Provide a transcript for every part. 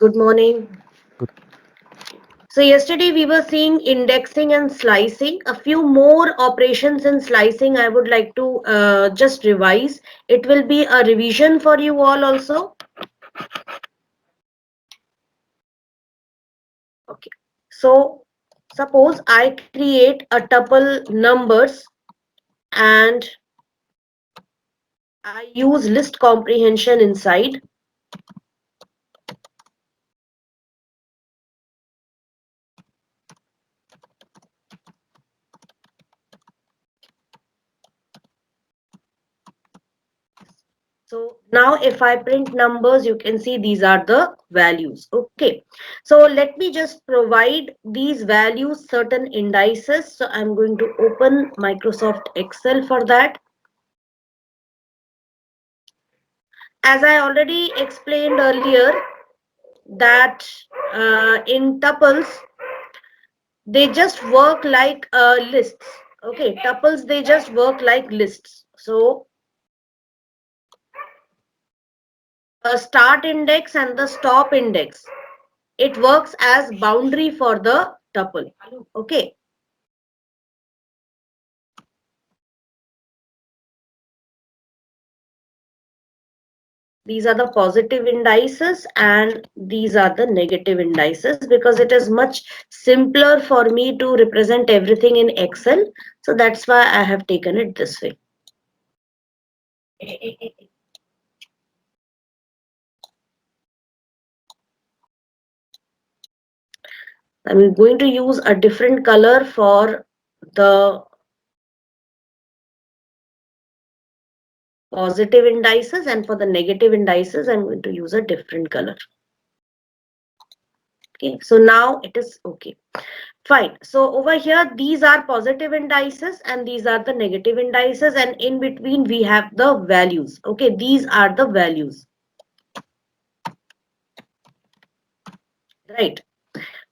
Good morning. Good. So yesterday we were seeing indexing and slicing. A few more operations in slicing I would like to just revise. It will be a revision for you all also. Okay. So suppose I create a tuple numbers and I use list comprehension inside. So now if I print numbers, you can see these are the values. Okay. So let me just provide these values certain indices. So I'm going to open Microsoft Excel for that. As I already explained earlier that in tuples, they just work like lists. Okay. Tuples, they just work like lists. So a start index and the stop index, it works as boundary for the tuple. Okay. These are the positive indices and these are the negative indices because it is much simpler for me to represent everything in Excel. So that's why I have taken it this way. I'm going to use a different color for the positive indices, and for the negative indices, I'm going to use a different color. Okay, so now it is okay. Fine. So over here, these are positive indices and these are the negative indices, and in between we have the values. Okay, these are the values. Right.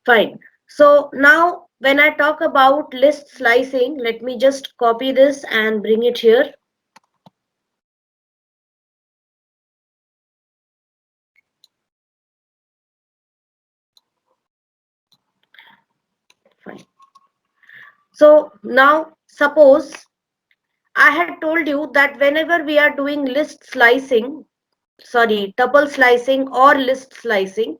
Fine. So now when I talk about list slicing, let me just copy this and bring it here. Fine. So now suppose I had told you that whenever we are doing list slicing, sorry, tuple slicing or list slicing,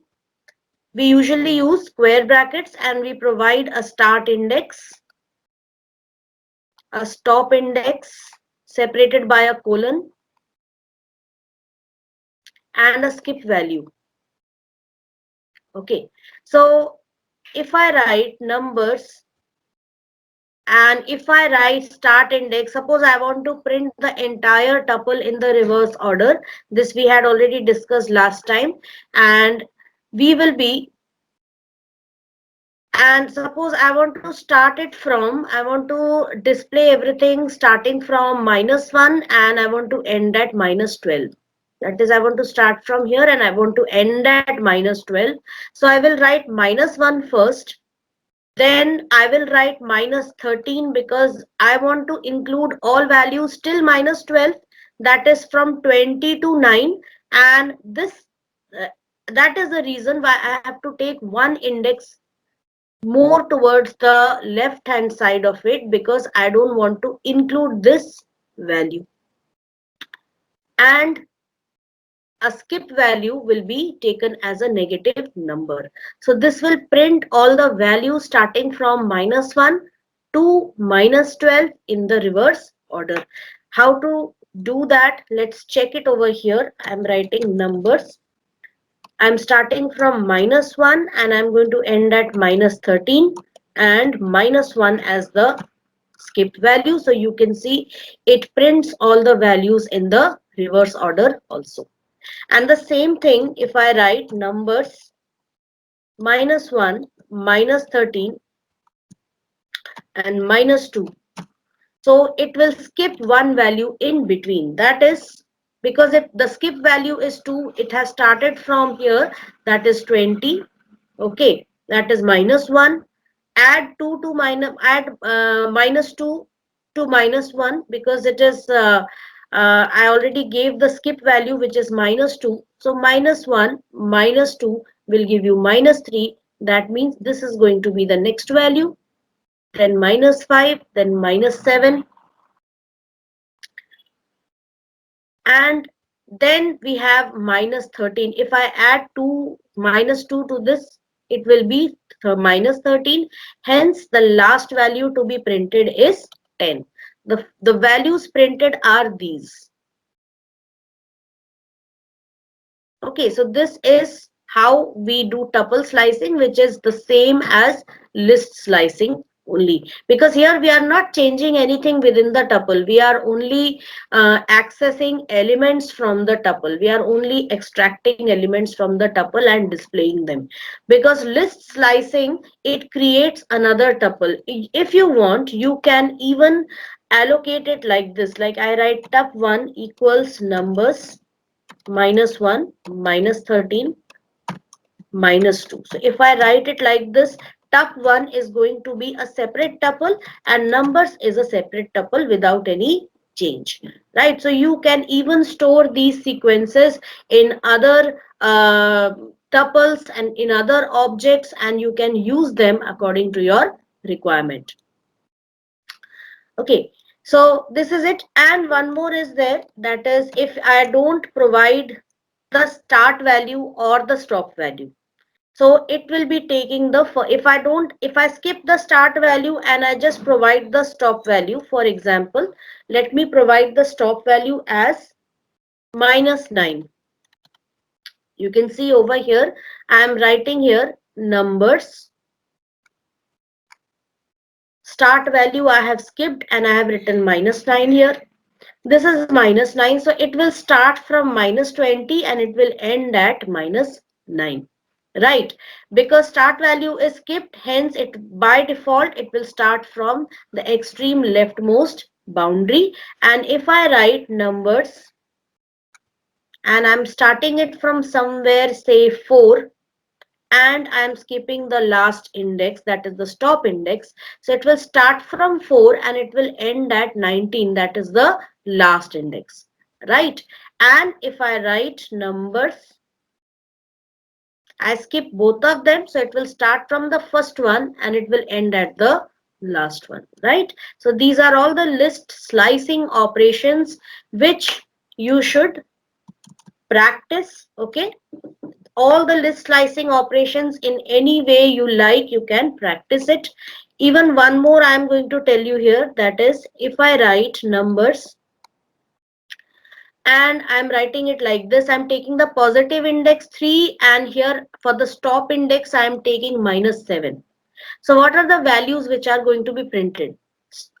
we usually use square brackets and we provide a start index, a stop index separated by a colon, and a skip value. Okay, so if I write numbers and if I write start index, suppose I want to print the entire tuple in the reverse order. This we had already discussed last time, and we will be, and suppose I want to start it from, I want to display everything starting from -1 and I want to end at -12. That is, I want to start from here and I want to end at -12. So I will write -1 first. Then I will write -13 because I want to include all values till -12. That is from 20 to 9. And this, uh, that is the reason why I have to take one index more towards the left hand side of it, because I don't want to include this value. And a skip value will be taken as a negative number. So this will print all the values starting from -1 to -12 in the reverse order. How to do that? Let's check it over here. I'm writing numbers. I'm starting from -1 and I'm going to end at -13 and -1 as the skip value. So you can see it prints all the values in the reverse order also. And the same thing if I write numbers -1, -13 and -2. So it will skip one value in between. That is because if the skip value is 2, it has started from here, that is 20. Okay, that is -1. Add 2 to add -2 to -1 because it is I already gave the skip value which is -2. So -1, -2 will give you -3. That means this is going to be the next value. Then -5, then -7. And then we have -13. If I add -2 to this, it will be -13. Hence, the last value to be printed is 10. The values printed are these. Okay, so this is how we do tuple slicing, which is the same as list slicing only, because here we are not changing anything within the tuple. We are only accessing elements from the tuple. We are only extracting elements from the tuple and displaying them. Because list slicing, it creates another tuple. If you want, you can even allocate it like this. Like I write tup1 equals numbers -1, -13, -2. So if I write it like this, tup1 is going to be a separate tuple and numbers is a separate tuple without any change, right? So you can even store these sequences in other tuples and in other objects, and you can use them according to your requirement. Okay, so this is it. And one more is there, that is, if I don't provide the start value or the stop value, so it will be taking the, if I skip the start value and I just provide the stop value. For example, let me provide the stop value as -9. You can see over here I am writing here numbers. Start value I have skipped and I have written -9 here. This is -9, so it will start from -20 and it will end at -9, right? Because start value is skipped, hence it by default it will start from the extreme leftmost boundary. And if I write numbers and I'm starting it from somewhere, say 4, and I'm skipping the last index, that is the stop index, so it will start from 4 and it will end at 19, that is the last index, right? And if I write numbers, I skip both of them, so it will start from the first one and it will end at the last one, right? So these are all the list slicing operations which you should practice. Okay, all the list slicing operations in any way you like, you can practice it. Even one more I am going to tell you here, that is, if I write numbers and I'm writing it like this, I'm taking the positive index 3 and here for the stop index I'm taking -7. So what are the values which are going to be printed?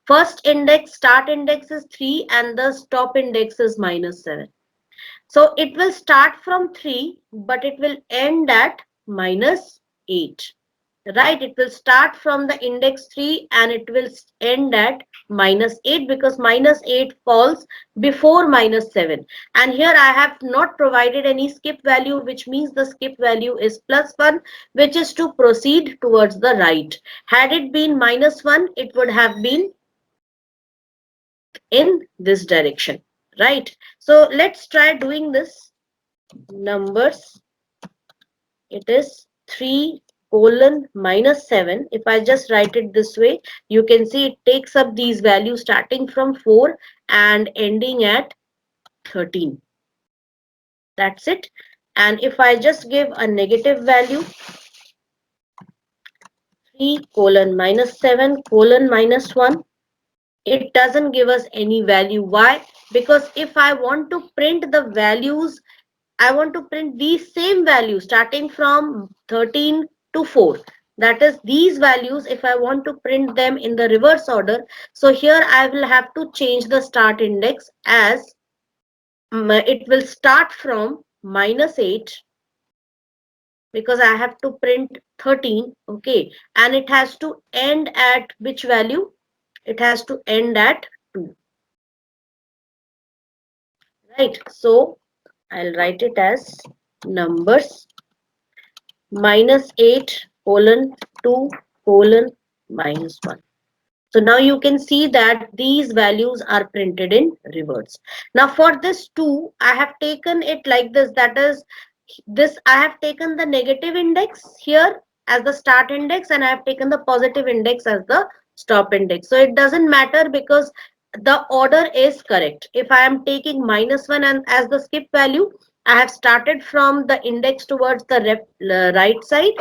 First index, start index is 3 and the stop index is -7. So it will start from 3, but it will end at -8. Right? It will start from the index 3 and it will end at -8, because -8 falls before -7. And here I have not provided any skip value, which means the skip value is +1, which is to proceed towards the right. Had it been -1, it would have been in this direction, right? So let's try doing this. Numbers, it is 3 colon -7. If I just write it this way, you can see it takes up these values starting from 4 and ending at 13. That's it. And if I just give a negative value, 3 colon -7 colon -1, it doesn't give us any value. Why? Because if I want to print the values, I want to print these same values starting from 13 to 4. That is, these values, if I want to print them in the reverse order, so here I will have to change the start index as it will start from -8, because I have to print 13, okay, and it has to end at which value? It has to end at 2, right? So I'll write it as numbers -8 colon 2 colon -1. So now you can see that these values are printed in reverse. Now for this 2, I have taken it like this, that is, this I have taken the negative index here as the start index, and I have taken the positive index as the stop index. So it doesn't matter because the order is correct. If I am taking -1 and as the skip value, I have started from the index towards the right side,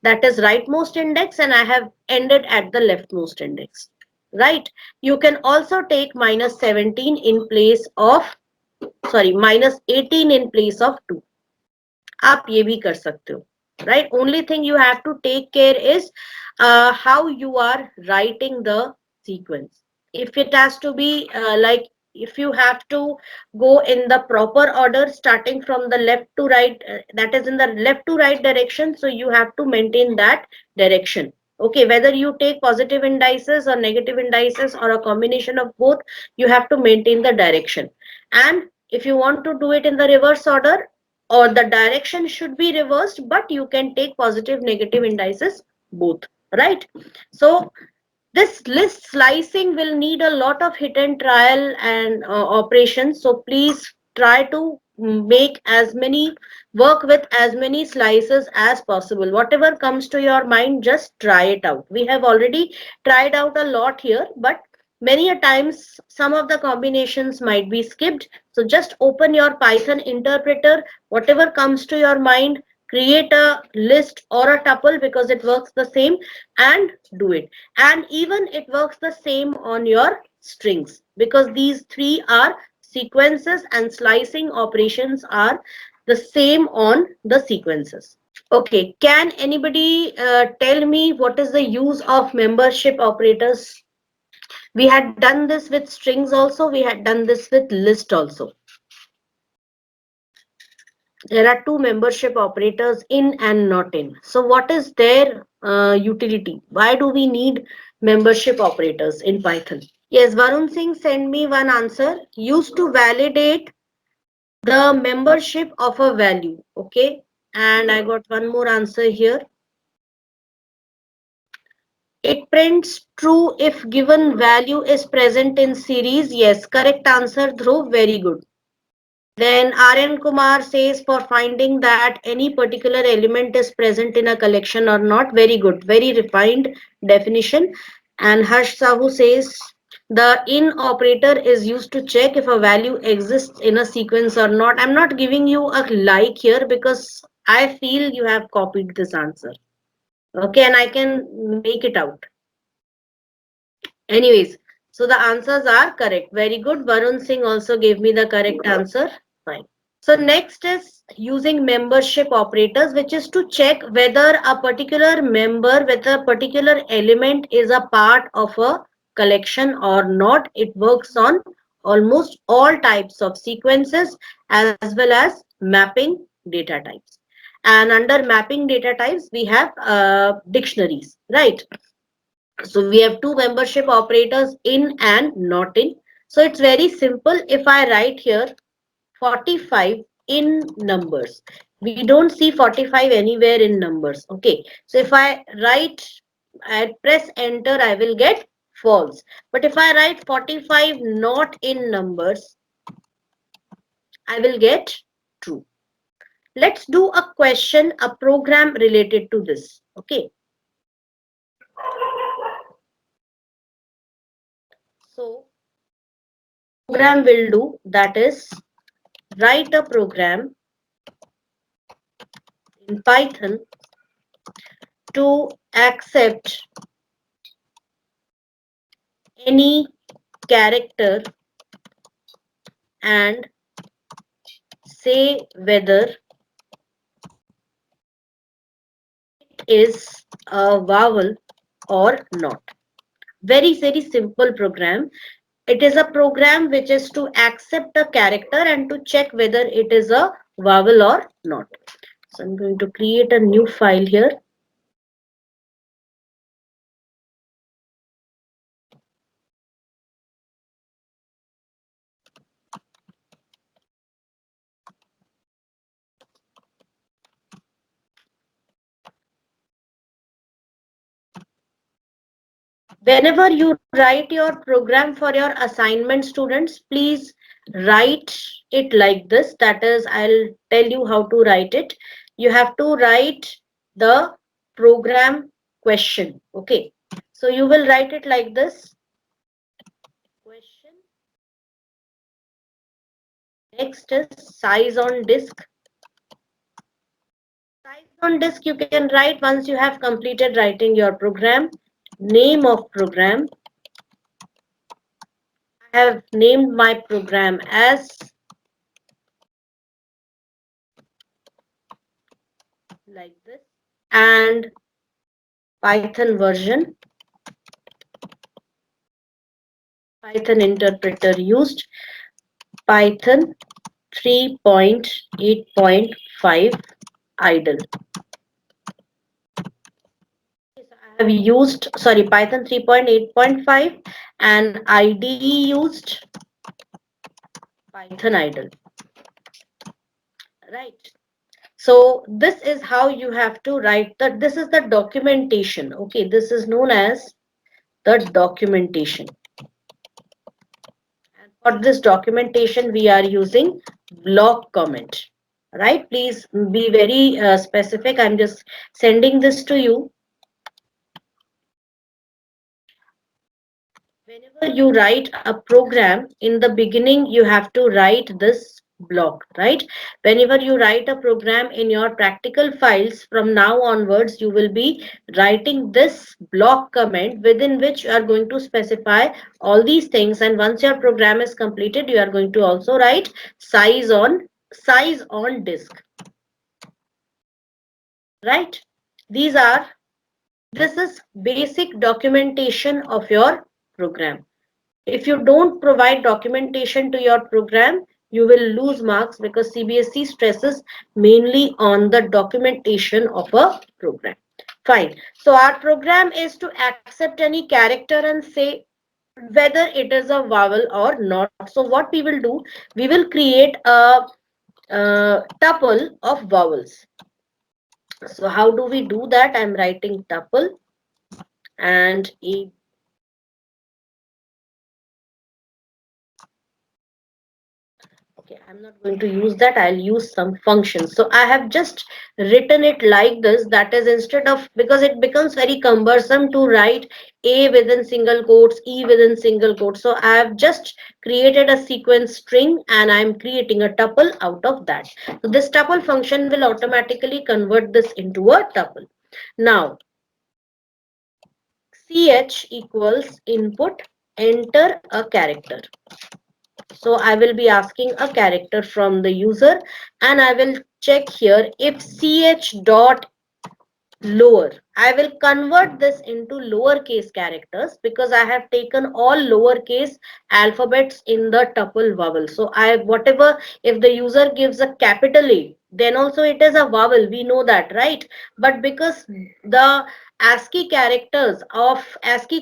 that is rightmost index, and I have ended at the leftmost index. Right? You can also take -17 in place of, sorry, -18 in place of 2. आप ये भी कर सकते हो. Right? Only thing you have to take care is how you are writing the sequence. If it has to be like, if you have to go in the proper order starting from the left to right, that is in the left to right direction, so you have to maintain that direction. Okay, whether you take positive indices or negative indices or a combination of both, you have to maintain the direction. And if you want to do it in the reverse order, or the direction should be reversed, but you can take positive negative indices both, right? So this list slicing will need a lot of hit and trial and operations, so please try to make as many, work with as many slices as possible. Whatever comes to your mind, just try it out. We have already tried out a lot here, but many a times some of the combinations might be skipped. So just open your Python interpreter, whatever comes to your mind, create a list or a tuple because it works the same, and do it. And even it works the same on your strings because these three are sequences and slicing operations are the same on the sequences. Okay, can anybody tell me what is the use of membership operators? We had done this with strings also, we had done this with list also. There are two membership operators, in and not in. So what is their utility? Why do we need membership operators in Python? Yes, Varun Singh sent me one answer. Used to validate the membership of a value. Okay. And I got one more answer here. It prints true if given value is present in series. Yes, correct answer, Dhruv. Very good. Then Aryan Kumar says for finding that any particular element is present in a collection or not. Very good. Very refined definition. And Harsh Sahu says the in operator is used to check if a value exists in a sequence or not. I'm not giving you a like here because I feel you have copied this answer. Okay, and I can make it out. Anyways, so the answers are correct. Very good. Varun Singh also gave me the correct answer. Fine. So next is using membership operators, which is to check whether a particular member with a particular element is a part of a collection or not. It works on almost all types of sequences as well as mapping data types. And under mapping data types, we have dictionaries, right? So we have two membership operators, in and not in. So it's very simple. If I write here 45 in numbers, we don't see 45 anywhere in numbers. Okay, so if I write, I press enter, I will get false. But if I write 45 not in numbers, I will get true. Let's do a question, a program related to this. Okay, so program will do, that is write a program in Python to accept any character and say whether it is a vowel or not. Very, very simple program. It is a program which is to accept a character and to check whether it is a vowel or not. So I'm going to create a new file here. Whenever you write your program for your assignment, students, please write it like this. That is, I'll tell you how to write it. You have to write the program question. Okay. So you will write it like this. Question. Next is size on disk. Size on disk you can write once you have completed writing your program. Name of program. I have named my program as like this, and Python version, Python interpreter used, Python 3.8.5 idle. So I have used, sorry, Python 3.8.5 and IDE used Python idle, right? So this is how you have to write that. This is the documentation. Okay, this is known as the documentation. And for this documentation, we are using block comment. Right? Please be very specific. I'm just sending this to you. Whenever you write a program, in the beginning, you have to write this block, right? Whenever you write a program in your practical files, from now onwards, you will be writing this block comment within which you are going to specify all these things. And once your program is completed, you are going to also write size on disk, right? These are This is basic documentation of your program. If you don't provide documentation to your program, you will lose marks because CBSE stresses mainly on the documentation of a program. Fine. So our program is to accept any character and say whether it is a vowel or not. So what we will do, we will create a tuple of vowels. So how do we do that? I'm writing tuple and a. Okay, I'm not going to use that. I'll use some functions. So I have just written it like this. That is, instead of, because it becomes very cumbersome to write A within single quotes, E within single quotes. So I have just created a sequence string and I'm creating a tuple out of that. So this tuple function will automatically convert this into a tuple. Now, ch equals input, enter a character. So I will be asking a character from the user and I will check here if ch dot lower. I will convert this into lowercase characters because I have taken all lowercase alphabets in the tuple vowel. So whatever, if the user gives a capital A, then also it is a vowel. We know that, right? But because the ASCII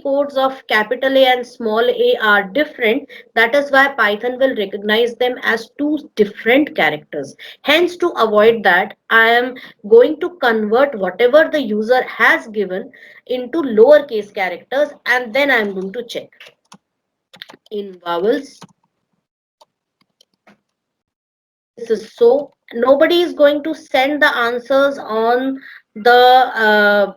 codes of capital A and small a are different, that is why Python will recognize them as two different characters. Hence, to avoid that, I am going to convert whatever the user has given into lowercase characters and then I'm going to check in vowels. This is so. Nobody is going to send the answers on the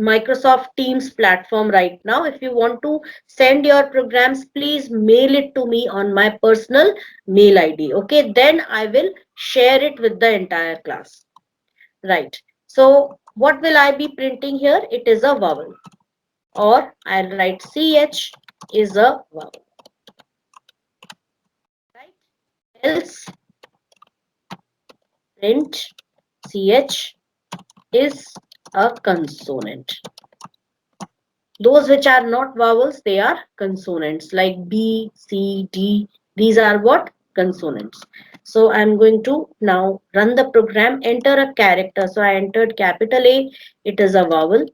Microsoft Teams platform right now. If you want to send your programs, please mail it to me on my personal mail ID. Okay, then I will share it with the entire class. Right. So what will I be printing here? It is a vowel. Or I'll write ch is a vowel. Right. Else print ch is a consonant. Those which are not vowels, they are consonants like B, C, D. These are what? Consonants. So I'm going to now run the program, enter a character. So I entered capital A, it is a vowel.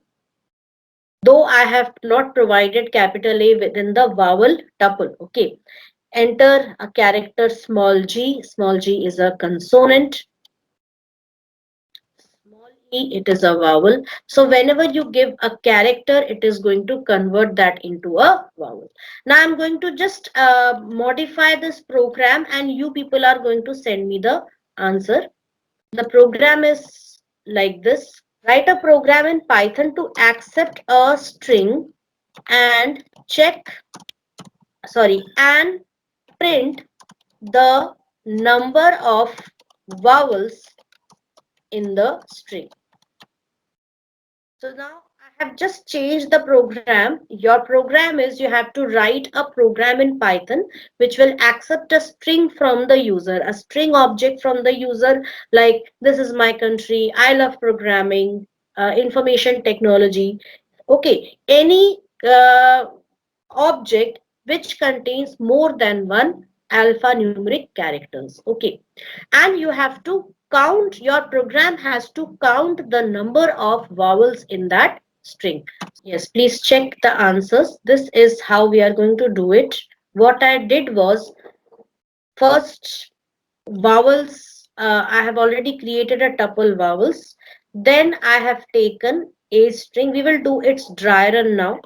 Though I have not provided capital A within the vowel tuple. Okay. Enter a character small g. Small g is a consonant. Small it is a vowel. So whenever you give a character, it is going to convert that into a vowel. Now I'm going to just modify this program and you people are going to send me the answer. The program is like this. Write a program in Python to accept a string and and print the number of vowels in the string. So now I have just changed the program. Your program is you have to write a program in Python which will accept a string from the user, a string object from the user, like this is my country, I love programming, information technology. Okay, any object which contains more than one alphanumeric characters. Okay, and you have to count, your program has to count the number of vowels in that string. Yes, please check the answers. This is how we are going to do it. What I did was, first vowels, I have already created a tuple vowels. Then I have taken a string. We will do its dry run now.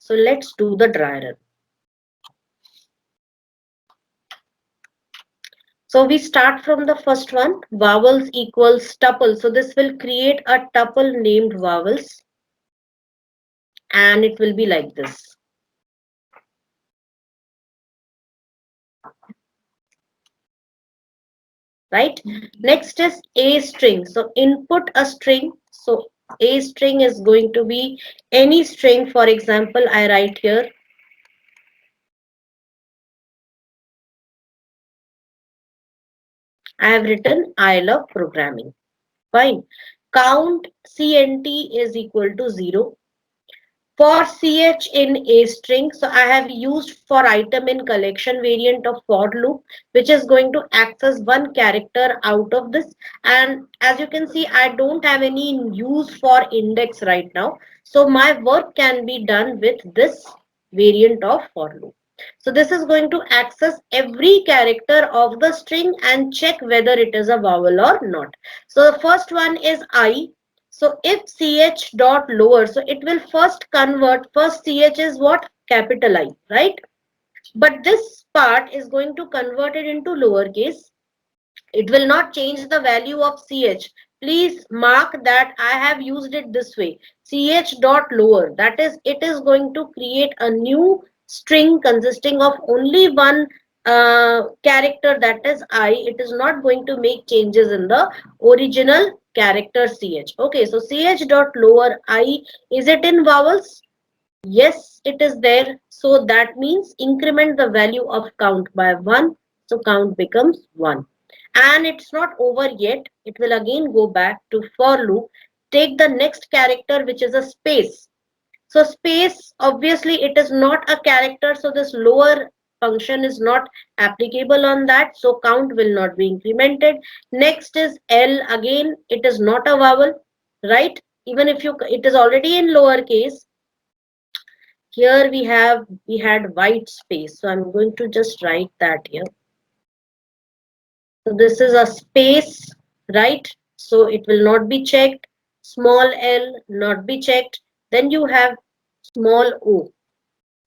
So let's do the dry run. So we start from the first one, vowels equals tuple. So this will create a tuple named vowels and it will be like this. Right? Next is a string. So input a string. So a string is going to be any string. For example, I write here I have written I love programming. Fine. Count CNT is equal to 0. For ch in a string, so I have used for item in collection variant of for loop, which is going to access one character out of this. And as you can see, I don't have any use for index right now. So my work can be done with this variant of for loop. So this is going to access every character of the string and check whether it is a vowel or not. So the first one is I. So if ch dot lower, so it will first convert, first ch is what? Capital I, right? But this part is going to convert it into lowercase. It will not change the value of ch. Please mark that I have used it this way. Ch dot lower, that is, it is going to create a new string consisting of only one character, that is I. It is not going to make changes in the original character ch. Okay, so ch dot lower I, is it in vowels? Yes, it is there. So that means increment the value of count by 1. So count becomes 1. And it's not over yet. It will again go back to for loop. Take the next character, which is a space. So space, obviously it is not a character. So this lower function is not applicable on that. So count will not be incremented. Next is L. Again, it is not a vowel, right? Even if it is already in lowercase. Here we had white space. So I'm going to just write that here. So this is a space, right? So it will not be checked. Small l not be checked. Then you have small o.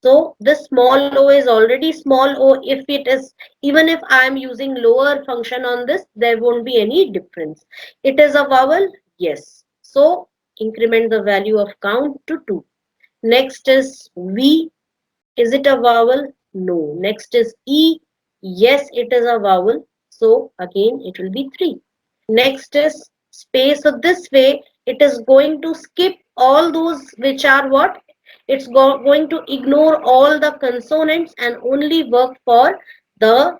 So this small o is already small o. If it is, even if I am using lower function on this, there won't be any difference. It is a vowel, yes. So increment the value of count to 2. Next is V. Is it a vowel? No. Next is E. Yes, it is a vowel. So again, it will be 3. Next is space. So this way, it is going to skip all those which are what? It's going to ignore all the consonants and only work for the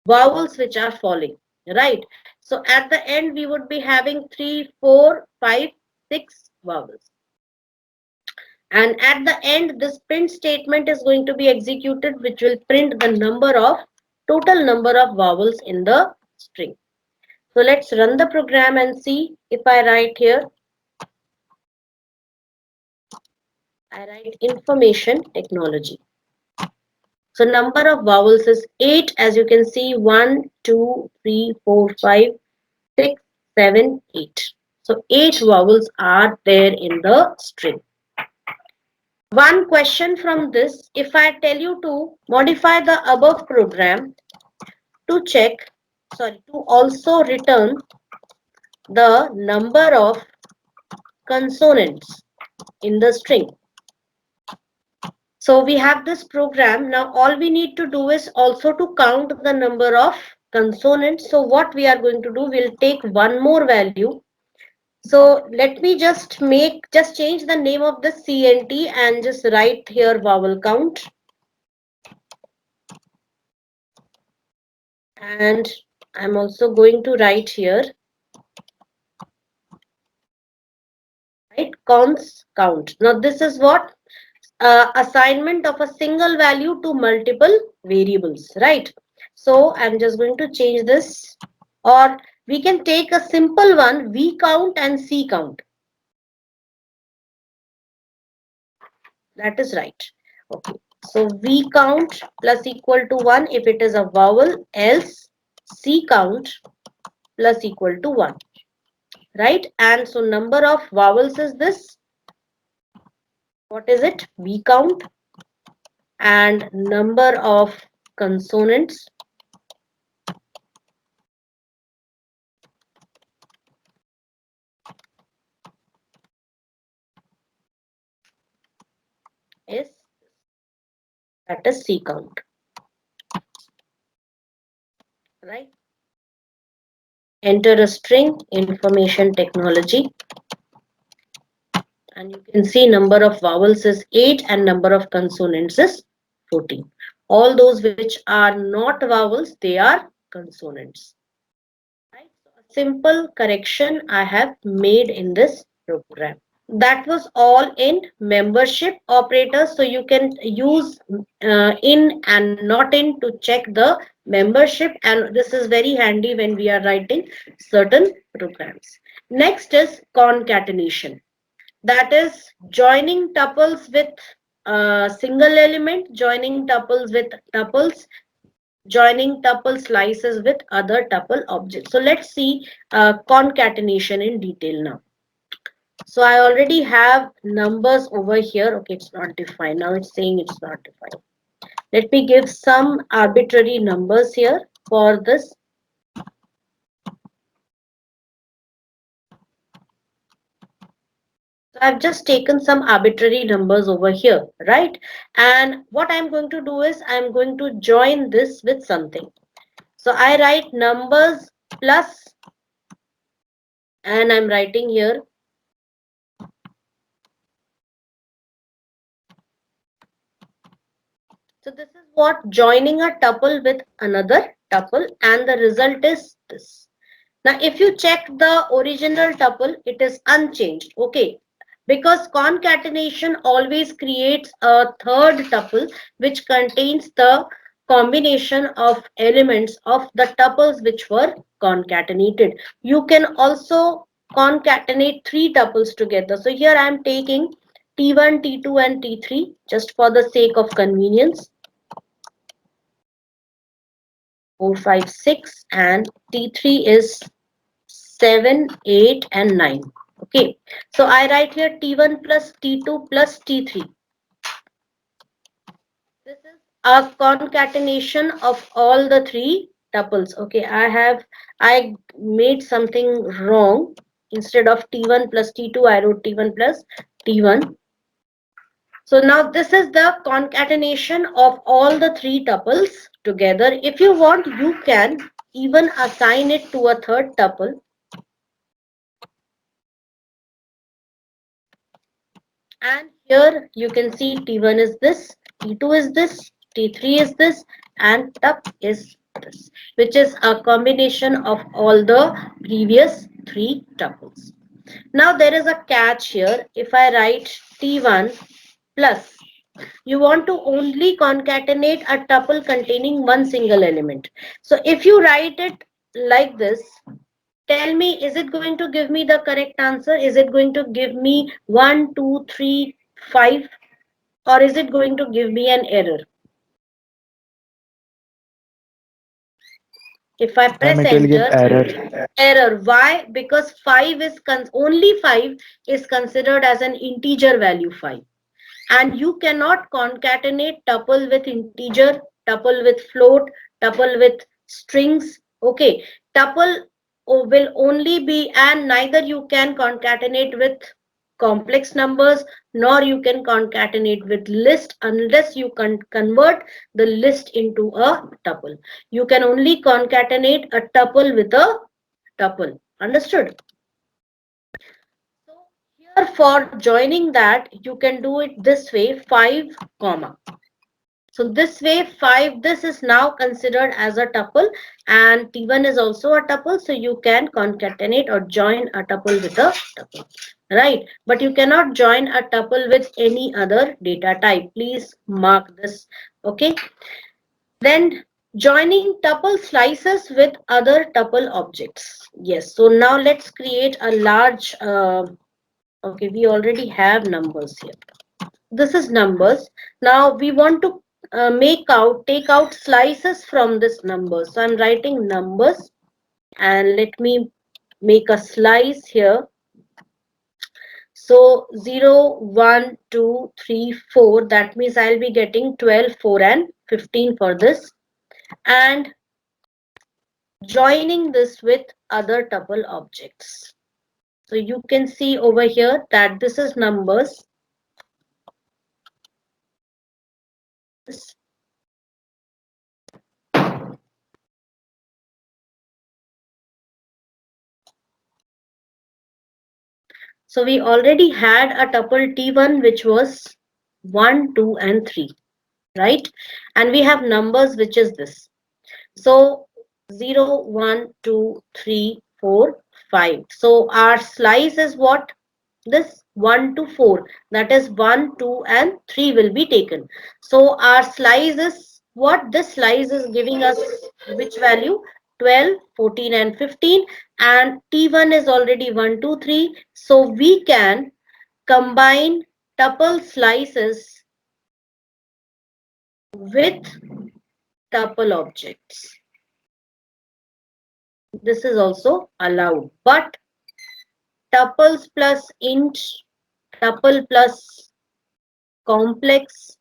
vowels which are falling. Right. So at the end, we would be having 3, 4, 5, 6 vowels. And at the end, this print statement is going to be executed, which will print the total number of vowels in the string. So let's run the program and see. If I write here, I write information technology. So number of vowels is 8, as you can see, 1, 2, 3, 4, 5, 6, 7, 8. So 8 vowels are there in the string. One question from this, if I tell you to modify the above program to check, to also return the number of consonants in the string. So we have this program. Now all we need to do is also to count the number of consonants. So what we are going to do, we'll take one more value. So let me just change the name of the CNT and just write here vowel count. And I'm also going to write here, right, cons count. Now this is what? Assignment of a single value to multiple variables, right? So I'm just going to change this, or we can take a simple one, V count and C count. That is right. Okay. So V count plus equal to 1 if it is a vowel, else C count plus equal to 1. Right? And so number of vowels is this. What is it? V count. And number of consonants is, that is C count. Right? Enter a string, information technology, and you can see number of vowels is 8 and number of consonants is 14. All those which are not vowels, they are consonants. Right? So a simple correction I have made in this program. That was all in membership operators. So you can use in and not in to check the membership, and this is very handy when we are writing certain programs. Next is concatenation. That is joining tuples with single element, joining tuples with tuples, joining tuple slices with other tuple objects. So let's see concatenation in detail now. So I already have numbers over here. Okay, it's not defined. Now it's saying it's not defined. Let me give some arbitrary numbers here for this. So I've just taken some arbitrary numbers over here, right? And what I'm going to do is I'm going to join this with something. So I write numbers plus, and I'm writing here so this is what joining a tuple with another tuple, and the result is this. Now, if you check the original tuple, it is unchanged. Okay, because concatenation always creates a third tuple which contains the combination of elements of the tuples which were concatenated. You can also concatenate three tuples together. So here I am taking T1, T2 and T3 just for the sake of convenience. 4, 5, 6 and T3 is 7, 8 and 9. Okay, so I write here T1 plus T2 plus T3. This is a concatenation of all the three tuples. Okay, I made something wrong. Instead of T1 plus T2, I wrote T1 plus T1. So now this is the concatenation of all the three tuples together. If you want, you can even assign it to a third tuple. And here you can see T1 is this, T2 is this, T3 is this, and tup is this, which is a combination of all the previous three tuples. Now there is a catch here. If I write T1 plus, you want to only concatenate a tuple containing one single element. So if you write it like this, Tell me, is it going to give me the correct answer? Is it going to give me 1, 2, 3, 5? Or is it going to give me an error? If I Ma'am, press it will give enter, error. error. Why? Because 5 is only 5 is considered as an integer value 5. And you cannot concatenate tuple with integer, tuple with float, tuple with strings. Okay, tuple will only be, and neither you can concatenate with complex numbers, nor you can concatenate with list unless you can convert the list into a tuple. You can only concatenate a tuple with a tuple. Understood? So here for joining that, you can do it this way, 5 comma. So this way 5, this is now considered as a tuple, and T1 is also a tuple, so you can concatenate or join a tuple with a tuple, right? But you cannot join a tuple with any other data type. Please mark this, okay? Then joining tuple slices with other tuple objects. Yes, so now let's create a large, okay, we already have numbers here. This is numbers. Now we want to take out slices from this number. So I'm writing numbers, and let me make a slice here. So 0, 1, 2, 3, 4. That means I'll be getting 12, 4 and 15 for this. And joining this with other tuple objects. So you can see over here that this is numbers. So we already had a tuple T1 which was 1, 2 and 3, right? And we have numbers which is this. So 0, 1, 2, 3, 4, 5. So our slice is what? This 1 to 4. That is 1, 2 and 3 will be taken. So our slice is what? This slice is giving us which value? 12, 14 and 15, and T1 is already 1, 2, 3. So we can combine tuple slices with tuple objects. This is also allowed, but tuples plus int, tuple plus complex,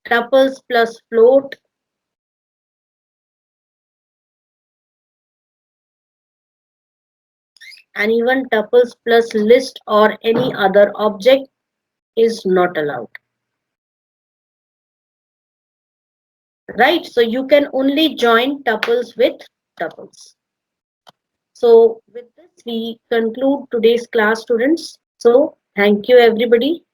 tuples plus float, and even tuples plus list or any other object is not allowed. Right? So you can only join tuples with tuples. So with this, we conclude today's class, students. So thank you, everybody.